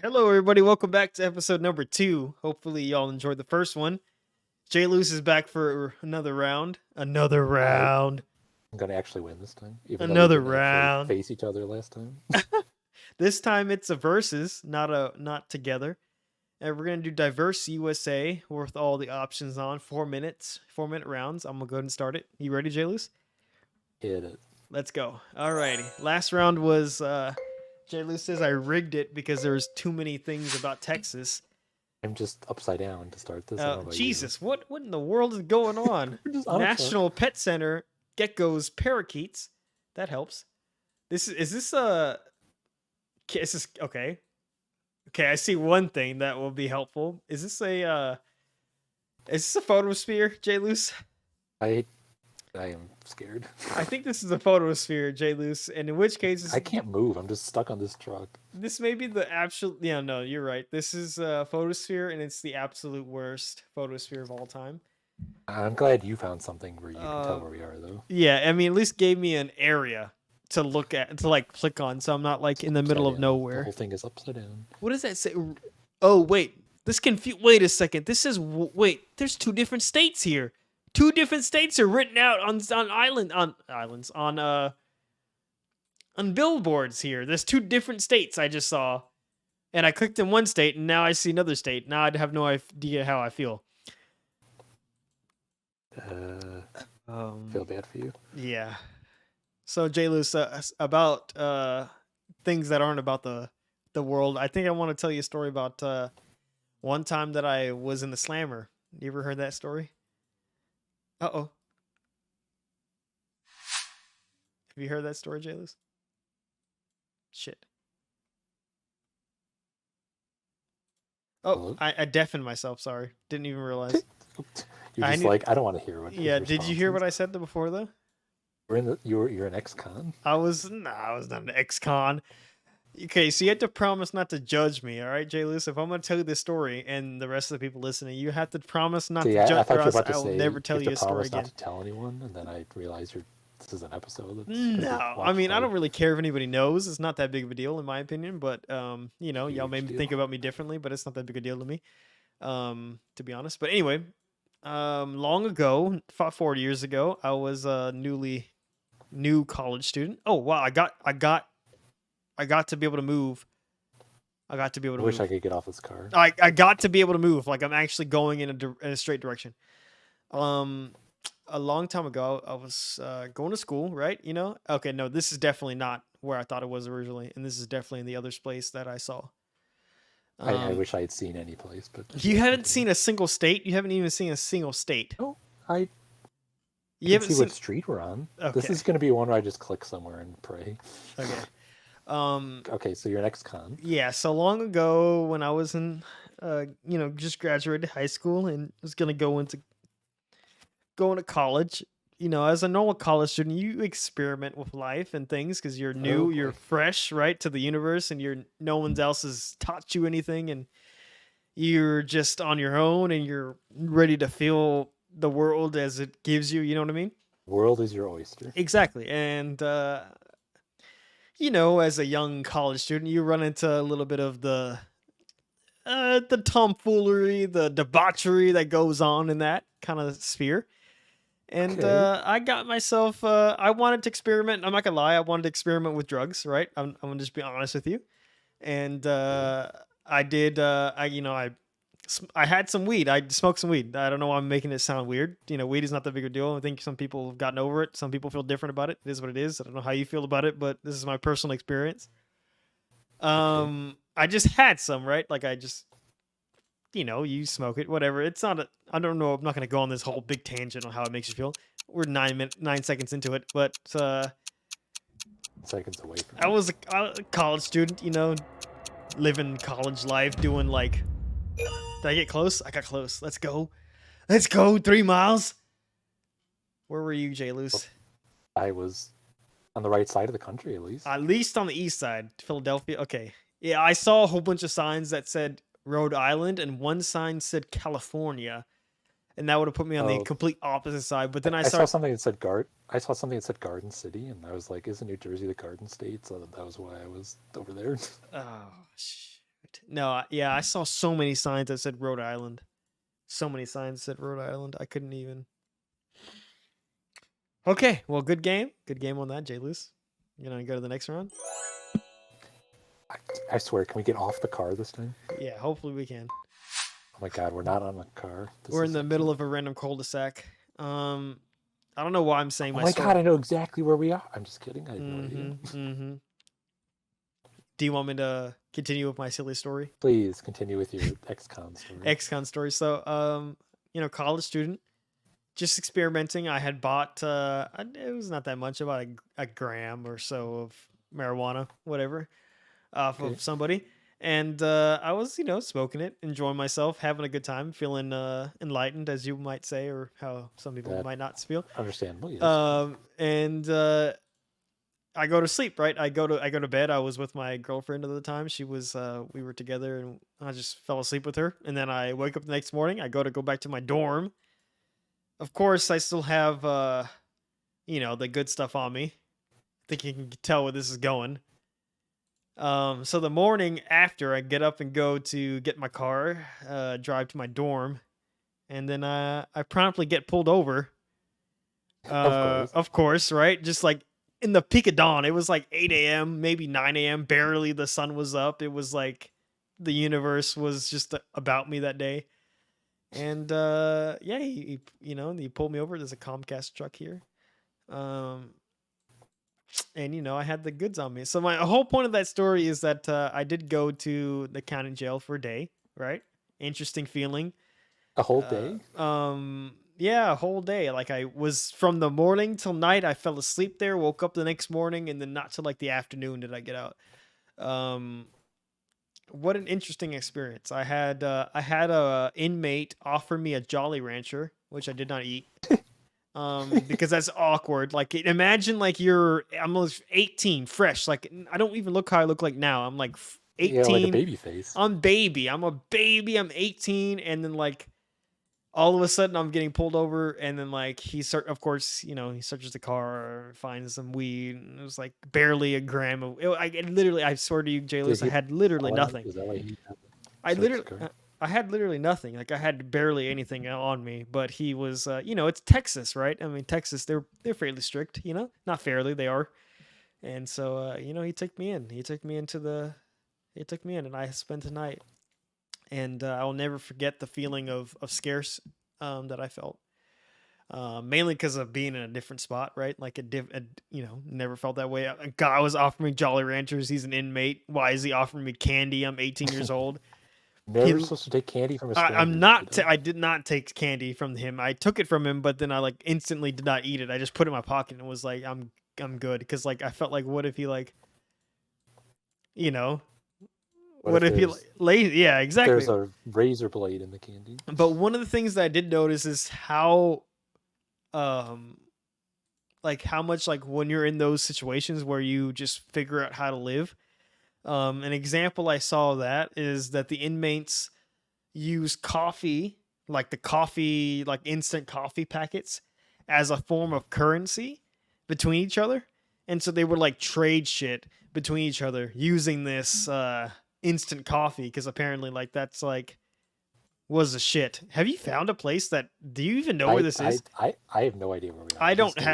Hello, everybody. Welcome back to episode number 2. Hopefully, y'all enjoyed the first one. JLoose is back for another round. Another I'm round. gonna actually win this time, even though we Another didn't actually round. face each other last time. This time it's a versus, not together. And we're gonna do diverse USA with all the options on 4 minutes, 4 minute rounds. I'm gonna go ahead and start it. You ready, JLoose? Hit it. Let's go. Alrighty. Last round was JLoose says I rigged it because there was too many things about Texas. I'm just upside down to start this. I don't know about Jesus, what in the world is going on? We're just on National Pet Center, geckos, parakeets. That helps. Is this okay? Okay, I see one thing that will be helpful. Is this a photosphere, JLoose? I am scared. I think this is a photosphere, JLoose, and in which case I can't move. I'm just stuck on this truck. this may be the absolute. Yeah, no, you're right. This is a photosphere, and it's the absolute worst photosphere of all time. I'm glad you found something where you can tell where we are, though. Yeah, I mean, at least gave me an area to look at, to like click on, so I'm not like in the middle of The nowhere. whole thing is upside down. What does that say? Oh, wait. This Wait a second. This is wait. There's two different states here. Two different states are written out on billboards here. There's two different states I just saw, and I clicked in one state, and now I see another state. Now I have no idea how I feel. Feel bad for you. Yeah. So JLoose, about things that aren't about the world. I think I want to tell you a story about one time that I was in the slammer. You ever heard that story? Uh-oh. Have you heard that story, JLoose? Shit. Oh, I deafened myself. Sorry, didn't even realize. You're just like, I don't want to hear what. Yeah, did you hear what I said before though? You're an ex-con. I was not an ex-con. Okay, so you have to promise not to judge me, all right, JLoose? If I'm going to tell you this story and the rest of the people listening, you have to promise not to judge, or else I will never tell you a story again. Not to tell anyone, and then I realize this is an episode. No, I mean, I don't really care if anybody knows. It's not that big of a deal, in my opinion, but, you know, y'all may think about me differently, but it's not that big a deal to me, to be honest. But anyway, long ago, 4 years ago, I was a new college student. Oh, wow, I got to be able to move. I wish I could get off this car. I got to be able to move. Like I'm actually going in a straight direction. A long time ago, I was going to school, right? You know? Okay, no, this is definitely not where I thought it was originally, and this is definitely in the other place that I saw. I wish I had seen any place, but you haven't seen a single state. You haven't even seen a single state. No, you haven't see what street we're on. Okay. This is going to be one where I just click somewhere and pray. Okay. Okay, so you're an ex-con. Yeah, so long ago when I was in just graduated high school and was gonna go into college. You know, as a normal college student, you experiment with life and things because you're new, you're fresh, right, to the universe, and no one else has taught you anything, and you're just on your own, and you're ready to feel the world as it gives you. You know what I mean? World is your oyster. Exactly, and you know, as a young college student, you run into a little bit of the tomfoolery, the debauchery that goes on in that kind of sphere. And I got myself, I wanted to experiment. I'm not gonna lie, I wanted to experiment with drugs, right? I'm gonna just be honest with you. And I did, I had some weed. I smoked some weed. I don't know why I'm making it sound weird. You know, weed is not that big a deal. I think some people have gotten over it. Some people feel different about it. It is what it is. I don't know how you feel about it, but this is my personal experience. I just had some, right? Like I just, you smoke it, whatever. It's not I don't know. I'm not going to go on this whole big tangent on how it makes you feel. We're 9 seconds into it, but seconds away from I was a college student, living college life, doing like, did I get close? I got close. Let's go. 3 miles. Where were you, JLoose? I was on the right side of the country, at least. At least on the east side, Philadelphia. Okay. Yeah, I saw a whole bunch of signs that said Rhode Island, and one sign said California, and that would have put me on the complete opposite side. But then I saw something that said Garden City, and I was like, "Isn't New Jersey the Garden State?" So that was why I was over there. Oh shit! No, yeah, I saw so many signs that said Rhode Island. So many signs that said Rhode Island. I couldn't even. Okay, well, good game. Good game on that, JLoose. You gonna go to the next round? I swear, can we get off the car this time? Yeah, hopefully we can. Oh my god, we're not on a car. We're in the middle of a random cul-de-sac. I don't know why I'm saying Oh my my story. god, I know exactly where we are. I'm just kidding. I have no idea. Do you want me to continue with my silly story? Please continue with your ex-con story. Ex-con story. So, college student, just experimenting. I had bought, it was not that much, about a gram or so of marijuana, whatever, off of somebody. And I was, smoking it, enjoying myself, having a good time, feeling enlightened, as you might say, or how some people might not feel. Understandable, yes. And I go to sleep, right? I go to bed. I was with my girlfriend at the time. She was we were together, and I just fell asleep with her. And then I wake up the next morning. I go back to my dorm. Of course, I still have the good stuff on me. I think you can tell where this is going. So the morning after, I get up and go to get my car, drive to my dorm, and then I promptly get pulled over. Of course, right? Just like in the peak of dawn. It was like 8 a.m., maybe 9 a.m. Barely the sun was up. It was like the universe was just about me that day. And yeah, he pulled me over. There's a Comcast truck here. And I had the goods on me. So my whole point of that story is that I did go to the county jail for a day, right? Interesting feeling. A whole day? Yeah, a whole day. Like, I was from the morning till night. I fell asleep there, woke up the next morning, and then not till like the afternoon did I get out. What an interesting experience. I had a inmate offer me a Jolly Rancher, which I did not eat. Because that's awkward. Like, imagine like you're almost 18, fresh. Like, I don't even look how I look like now. I'm like 18. Yeah, like a baby face. I'm a baby. I'm 18, and then like all of a sudden I'm getting pulled over, and then like he searches the car, finds some weed, and it was like barely a gram of it. I swear to you, JLoose, I had literally nothing. Is that why he I had literally nothing. Like, I had barely anything on me, but he was, it's Texas, right? I mean, Texas, they're fairly strict, not fairly, they are. And so, he took me in. He took me in, and I spent the night. And I'll never forget the feeling of scarce that I felt. Mainly because of being in a different spot, right? Like never felt that way. A guy was offering me Jolly Ranchers. He's an inmate. Why is he offering me candy? I'm 18 years old. Never supposed to take candy from a stranger. I did not take candy from him. I took it from him, but then I like instantly did not eat it. I just put it in my pocket and was like, I'm good, because like I felt like, what if he like, what if he lazy? Yeah, exactly. There's a razor blade in the candy. But one of the things that I did notice is how, like how much like when you're in those situations where you just figure out how to live. An example I saw of that is that the inmates use coffee, like instant coffee packets, as a form of currency between each other. And so they would like trade shit between each other using this instant coffee, because apparently like that's like was a shit. Have you found a place that, do you even know where this is? I have no idea where we are.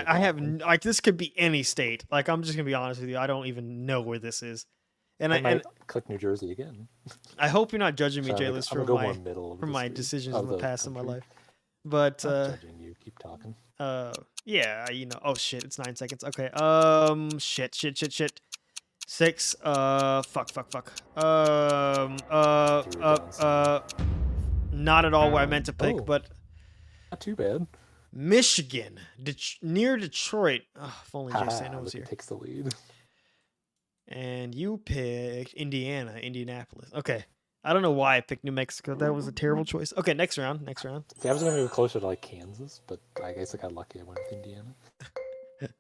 I have like, this could be any state. Like, I'm just gonna be honest with you, I don't even know where this is. And I might click New Jersey again. I hope you're not judging me, JLoose, for my decisions in the past of my life. But I'm judging you. Keep talking. Yeah, oh shit, it's 9 seconds. Okay. Shit. 6. Fuck. Not at all what I meant to pick, but not too bad. Michigan, near Detroit. Oh, if only Jason was here. Takes the lead. And you picked Indianapolis. Okay. I don't know why I picked New Mexico. That was a terrible choice. Okay, next round. See, I was going to go closer to like Kansas, but I guess I got lucky. I went with Indiana.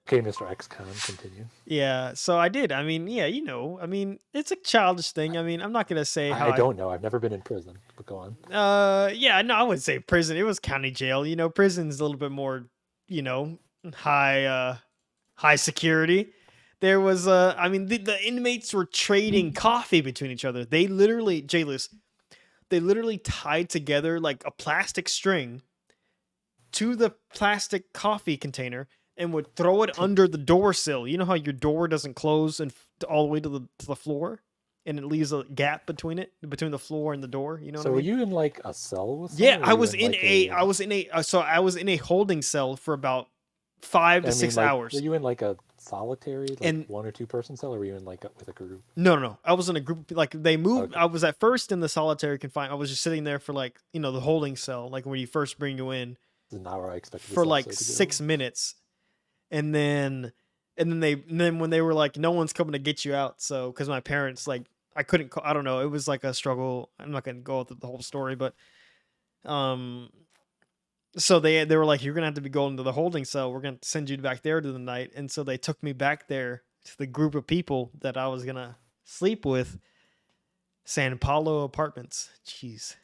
Okay, Mr. X-Con, continue. Yeah, so I did. I mean, yeah, I mean, it's a childish thing. I mean, I'm not going to say how I don't know. I've never been in prison, but go on. Yeah, no, I wouldn't say prison. It was county jail. Prison's a little bit more, high security. there was I mean the inmates were trading coffee between each other. They literally, JLoose, they literally tied together like a plastic string to the plastic coffee container and would throw it under the door sill. You know how your door doesn't close and all the way to the floor, and it leaves a gap between the floor and the door. You know what I So were mean? you in like a cell with Yeah, someone? Or were you I was in a holding cell for about 5 to I mean, 6 like, hours. were you in like a solitary, like And 1 or 2 person cell, or were you in like with a group? no. I was in a group. Like they moved. Okay. I was at first in the solitary confinement. I was just sitting there for like the holding cell, like when you first bring you in, This is not where I expected this for like episode to go. 6 minutes, and then when they were like, no one's coming to get you out, so because my parents like I couldn't call, I don't know, it was like a struggle. I'm not gonna go through the whole story, but um so they were like, you're gonna have to be going to the holding cell, we're gonna send you back there to the night. And so they took me back there to the group of people that I was gonna sleep with. San Paulo apartments, jeez.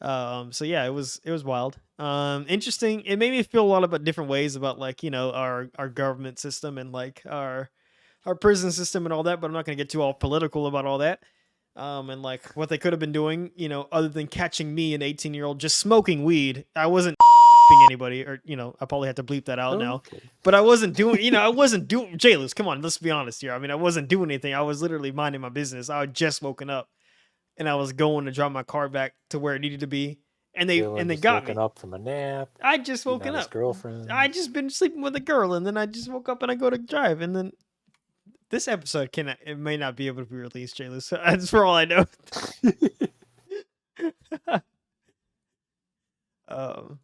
So yeah, it was wild. Interesting. It made me feel a lot about different ways about like our government system and like our prison system and all that, but I'm not going to get too all political about all that. And like what they could have been doing, other than catching me, an 18-year-old, just smoking weed. I wasn't anybody, or I probably had to bleep that out now. Okay. But I wasn't doing, I wasn't doing. JLoose, come on, let's be honest here. I mean, I wasn't doing anything. I was literally minding my business. I had just woken up, and I was going to drive my car back to where it needed to be, and they got me. Woken up from a nap. I just woken His up. girlfriend. I just been sleeping with a girl, and then I just woke up and I go to drive, and then this episode it may not be able to be released, JLoose. So that's for all I know.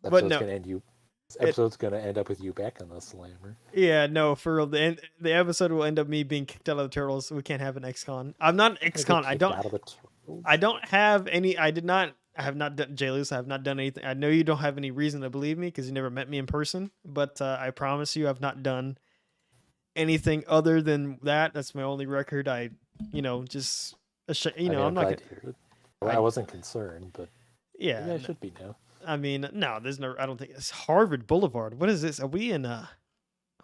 But no, This episode's gonna end up with you back on the slammer. Yeah, no, for real. The episode will end up me being kicked out of the turtles. So we can't have an ex-con. I'm not an ex-con. I don't have any. I have not done, JLoose. I have not done anything. I know you don't have any reason to believe me because you never met me in person. But I promise you, I've not done anything other than that. That's my only record. I'm not. I wasn't concerned, but yeah, I should be now. I mean, no, there's no. I don't think it's Harvard Boulevard. What is this? Are we in? Are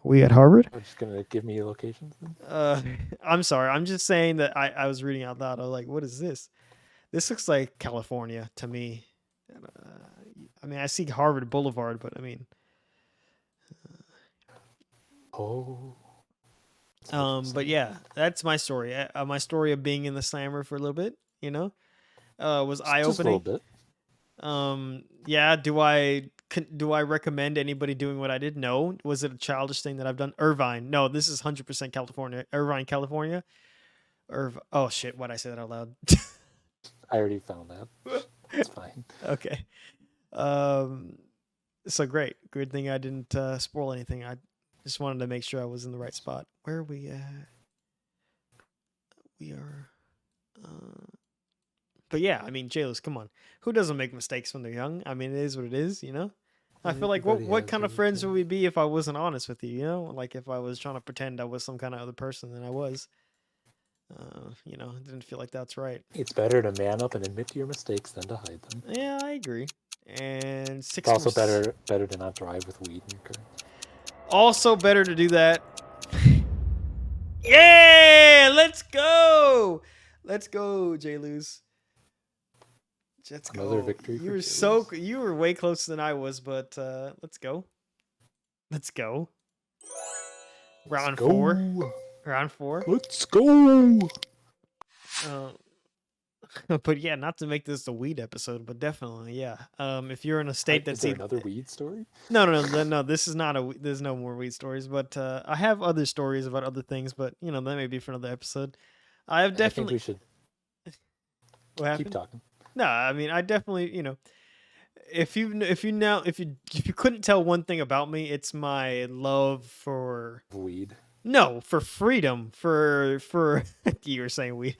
we at Harvard? Are you just gonna give me locations then? I'm sorry. I'm just saying that I was reading out loud. I was like, what is this? This looks like California to me. I mean, I see Harvard Boulevard, but I mean, but yeah, that's my story. My story of being in the slammer for a little bit, was eye opening. Just a little bit. Yeah. Do I recommend anybody doing what I did? No. Was it a childish thing that I've done? Irvine. No, this is 100% California. Irvine, California. Oh shit! Why'd I say that out loud? I already found that. It's fine. Okay. So great. Good thing I didn't spoil anything. I just wanted to make sure I was in the right spot. Where are we at? We are. But yeah, I mean, JLoose, come on. Who doesn't make mistakes when they're young? I mean, it is what it is, I feel like what kind of friends would we be if I wasn't honest with you, Like if I was trying to pretend I was some kind of other person than I was. It didn't feel like that's right. It's better to man up and admit to your mistakes than to hide them. Yeah, I agree. And it's also better to not drive with weed in your car. Also better to do that. Yeah, let's go. Let's go, JLoose. Let's go. Another victory. You were way closer than I was, but let's go. Let's go. Round 4. Round 4. Let's go. But yeah, not to make this a weed episode, but definitely, yeah. If you're in a state that's another weed story. No. This is not there's no more weed stories, but I have other stories about other things, but that may be for another episode. I think we should. What happened? Keep talking. No, I mean, I definitely, if you couldn't tell one thing about me, it's my love for weed. No, for freedom, for you were saying weed.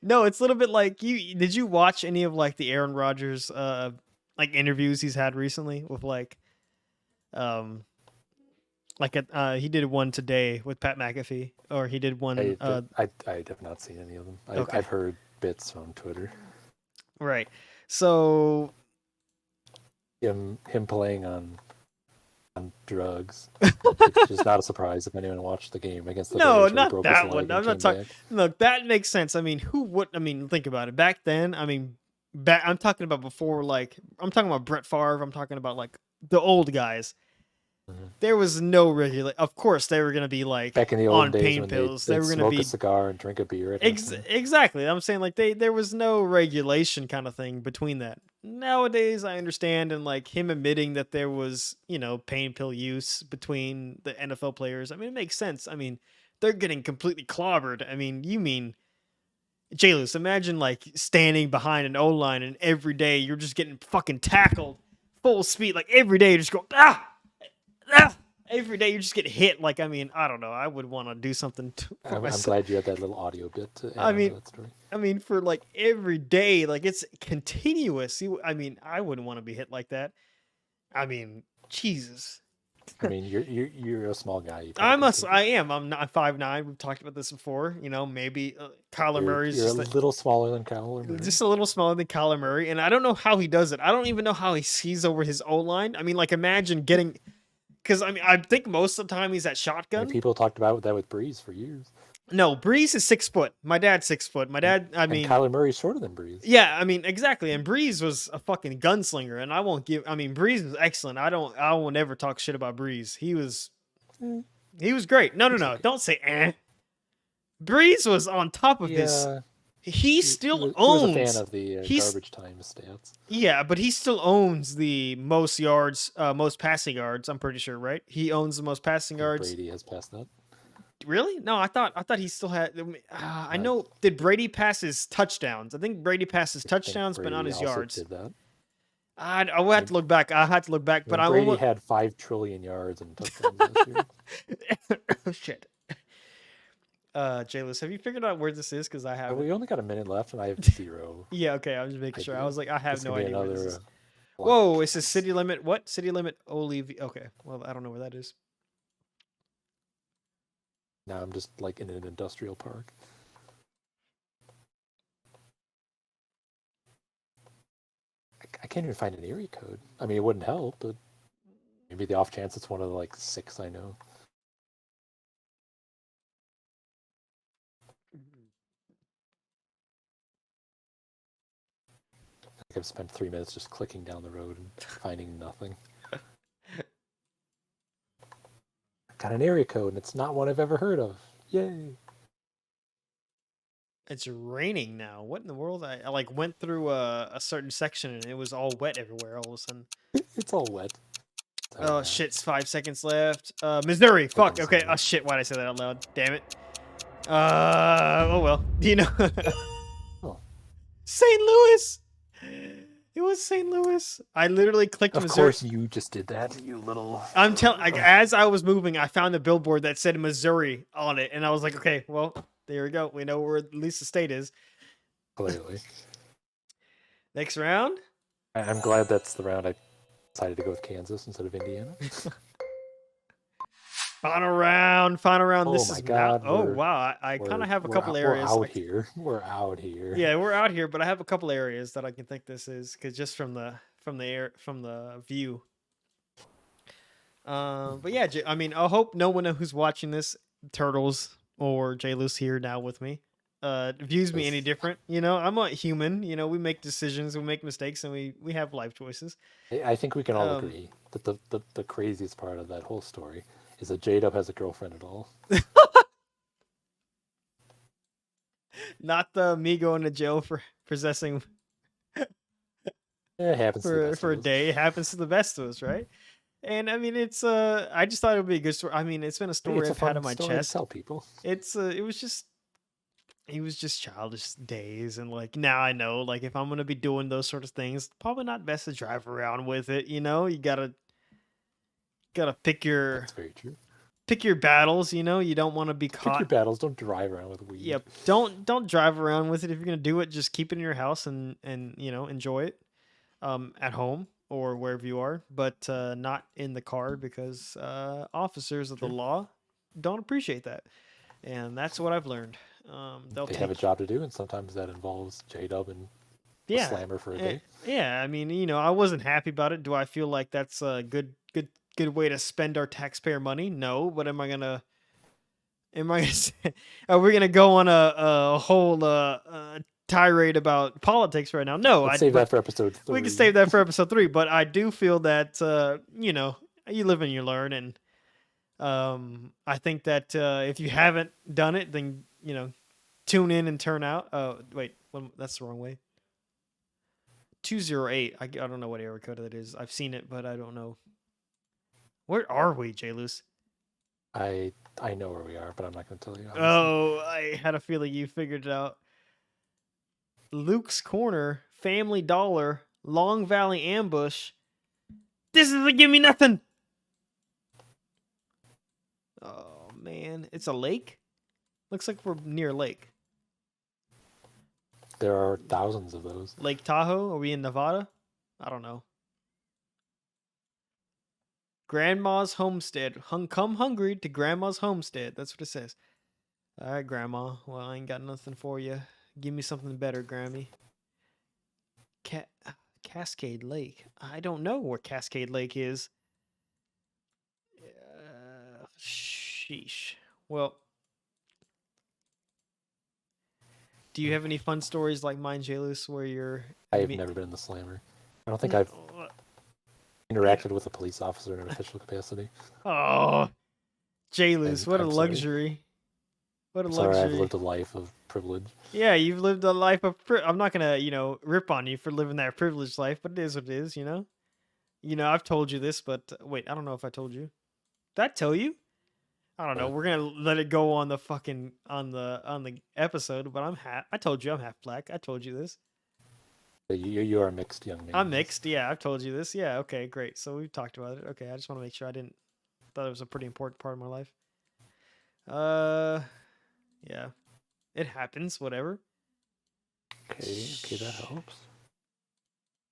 No, it's a little bit like did you watch any of like the Aaron Rodgers like interviews he's had recently with like he did one today with Pat McAfee, or he did one I have not seen any of them. I've heard bits on Twitter. Right. So him playing on on drugs. It's just not a surprise if anyone watched the game against the No, Bears where he not broke his that leg one. and I'm not came talking. back. Look, that makes sense. I mean, who would? I mean, think about it. Back then, I mean, I'm talking about before. Like, I'm talking about Brett Favre. I'm talking about like the old guys. Mhm. There was no regular. Of course, they were gonna be like Back in the on old days pain when pills. They they'd were gonna smoke a be cigar and drink a beer at halftime. exactly. I'm saying like there was no regulation kind of thing between that. Nowadays, I understand, and like him admitting that there was pain pill use between the NFL players. I mean, it makes sense. I mean, they're getting completely clobbered. I mean, you mean JLoose? Imagine like standing behind an O line and every day you're just getting fucking tackled full speed. Like every day you just go ah. Every day you just get hit. Like, I mean, I don't know. I would want to do something for I'm myself. glad you had that little audio bit to add I on mean, to that story. I mean, for like every day, like it's continuous. I mean, I wouldn't want to be hit like that. I mean, Jesus. I mean, you're a small guy. You I probably must. could- I am. I'm not 5'9". We've talked about this before. Maybe Kyler Murray's You're a just little smaller than Kyler Murray. just a little smaller than Kyler Murray, and I don't know how he does it. I don't even know how he sees over his O line. I mean, like imagine getting. Because I mean, I think most of the time he's at I shotgun. mean, people talked about that with Breeze for years. No, Breeze is 6 foot. My dad's 6 foot. My dad, I mean, and Kyler Murray's shorter than Breeze. yeah, I mean, exactly. And Breeze was a fucking gunslinger, and I won't give. I mean, Breeze was excellent. I will never talk shit about Breeze. He was great. No, okay. don't say eh. Breeze was on top of his. He still owns. He was a fan of the garbage time stats. Yeah, but he still owns the most yards, most passing yards. I'm pretty sure, right? He owns the most passing yards. Brady has passed that. Really? No, I thought he still had. I know. Did Brady pass his touchdowns? I think Brady passed his touchdowns, but not his yards. Did that. I will have to look back. I had to look back, but I Brady had 5 trillion yards and touchdowns last year. Shit. JLoose, have you figured out where this is? Because I haven't. We only got a minute left, and I have 0. Yeah, okay. I was just making sure. I was like, I have no idea where this is. Like, whoa, it says city limit. What? City limit Olive. Okay. Well, I don't know where that is. Now I'm just like in an industrial park. I can't even find an area code. I mean, it wouldn't help, but maybe the off chance it's one of the like 6 I know. I've spent 3 minutes just clicking down the road and finding nothing. Got an area code, and it's not one I've ever heard of. Yay! It's raining now. What in the world? I like went through a certain section and it was all wet everywhere all of a sudden. It's all wet. Oh shit! It's 5 seconds left. Missouri. Fuck. Okay. Oh shit! Why'd I say that out loud? Damn it. Oh well. Do you know? Oh. St. Louis. It was St. Louis. I literally clicked Of Missouri. course, you just did that, you little. I'm telling. Like, as I was moving, I found a billboard that said Missouri on it, and I was like, okay, well, there we go. We know where at least the state is. Clearly. Next round. I'm glad that's the round I decided to go with Kansas instead of Indiana. Final round. Oh This my is God, oh wow. I kind of have a couple areas. We're out here. We're out here. Yeah, we're out here, but I have a couple areas that I can think this is because just from the view. But yeah, I mean, I hope no one who's watching this, Turtles or JLoose here now with me, views me any different. I'm a human. We make decisions, we make mistakes, and we have life choices. I think we can all agree that the craziest part of that whole story is that JDub has a girlfriend at all. Not the me going to jail for possessing. It happens for a day. It happens to the best of us, right? And I mean, it's I just thought it would be a good story. I mean, it's been a story I've had on my chest. To tell people. It was just childish days, and like now I know, like if I'm gonna be doing those sort of things, probably not best to drive around with it. You gotta pick your. That's very true. Pick your battles. You don't want to be caught. Pick your battles. Don't drive around with weed. Yep. Don't drive around with it. If you're gonna do it, just keep it in your house and enjoy it, at home or wherever you are, but not in the car because officers of the law don't appreciate that, and that's what I've learned. They have a job to do, and sometimes that involves JDub and a slammer for a day. Yeah, I mean, I wasn't happy about it. Do I feel like that's a good good way to spend our taxpayer money? No, but am I gonna say, are we gonna go on a whole tirade about politics right now? No, Let's save that for episode 3. we can save that for episode 3. But I do feel that you live and you learn, and I think that if you haven't done it, then tune in and turn out. Oh wait, that's the wrong way. 208. I don't know what area code that is. I've seen it, but I don't know. Where are we, JLoose? I know where we are, but I'm not going to tell you. Obviously. Oh, I had a feeling you figured it out. Luke's Corner, Family Dollar, Long Valley Ambush. This is a give me nothing. Oh man, it's a lake. Looks like we're near a lake. There are thousands of those. Lake Tahoe? Are we in Nevada? I don't know. Grandma's Homestead. Come hungry to Grandma's Homestead. That's what it says. All right, Grandma. Well, I ain't got nothing for you. Give me something better, Grammy. Cascade Lake. I don't know where Cascade Lake is. Sheesh. Well, do you have any fun stories like mine, JLoose, where you're... I've never been in the slammer. I don't think I've interacted with a police officer in an official capacity. Oh, JLoose, what a luxury. What a luxury. Sorry, I've lived a life of privilege. Yeah, you've lived a life of I'm not going to, rip on you for living that privileged life, but it is what it is, I've told you this, but wait, I don't know if I told you. Did I tell you? I don't know. We're going to let it go on the fucking on the episode, but I told you I'm half black. I told you this. You are a mixed young man. I'm mixed. Yeah, I've told you this. Yeah, okay, great. So we've talked about it. Okay, I just want to make sure thought it was a pretty important part of my life. Yeah. It happens, whatever. Okay, that helps.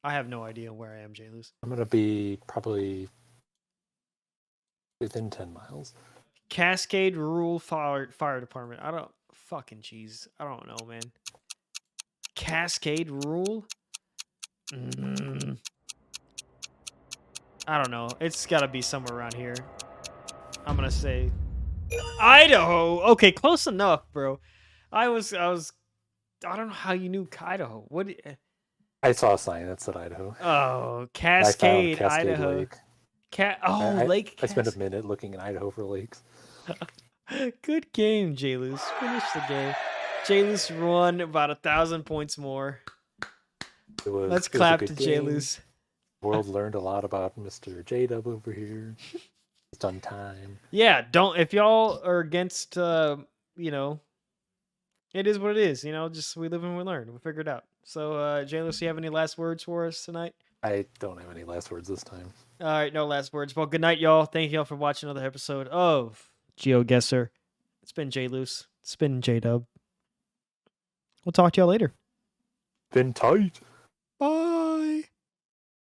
I have no idea where I am, JLoose. I'm gonna be probably within 10 miles. Cascade Rural Fire Department. I don't know, man. Cascade Rural? I don't know. It's got to be somewhere around here. I'm gonna say Idaho. Okay, close enough, bro. I don't know how you knew Idaho. What? I saw a sign that said Idaho. Oh, Cascade, Cascade Idaho. Lake. Lake. I spent a minute looking in Idaho for lakes. Good game, JLoose. Finish the game. JLoose won about 1,000 points more. Let's clap to JLoose. The world learned a lot about Mr. JDub over here. He's done time. Yeah, if y'all are against, it is what it is. Just we live and we learn. We figure it out. So, JLoose, you have any last words for us tonight? I don't have any last words this time. All right, no last words. Well, good night, y'all. Thank y'all for watching another episode of GeoGuessr. It's been JLoose. It's been JDub. We'll talk to y'all later. Been tight.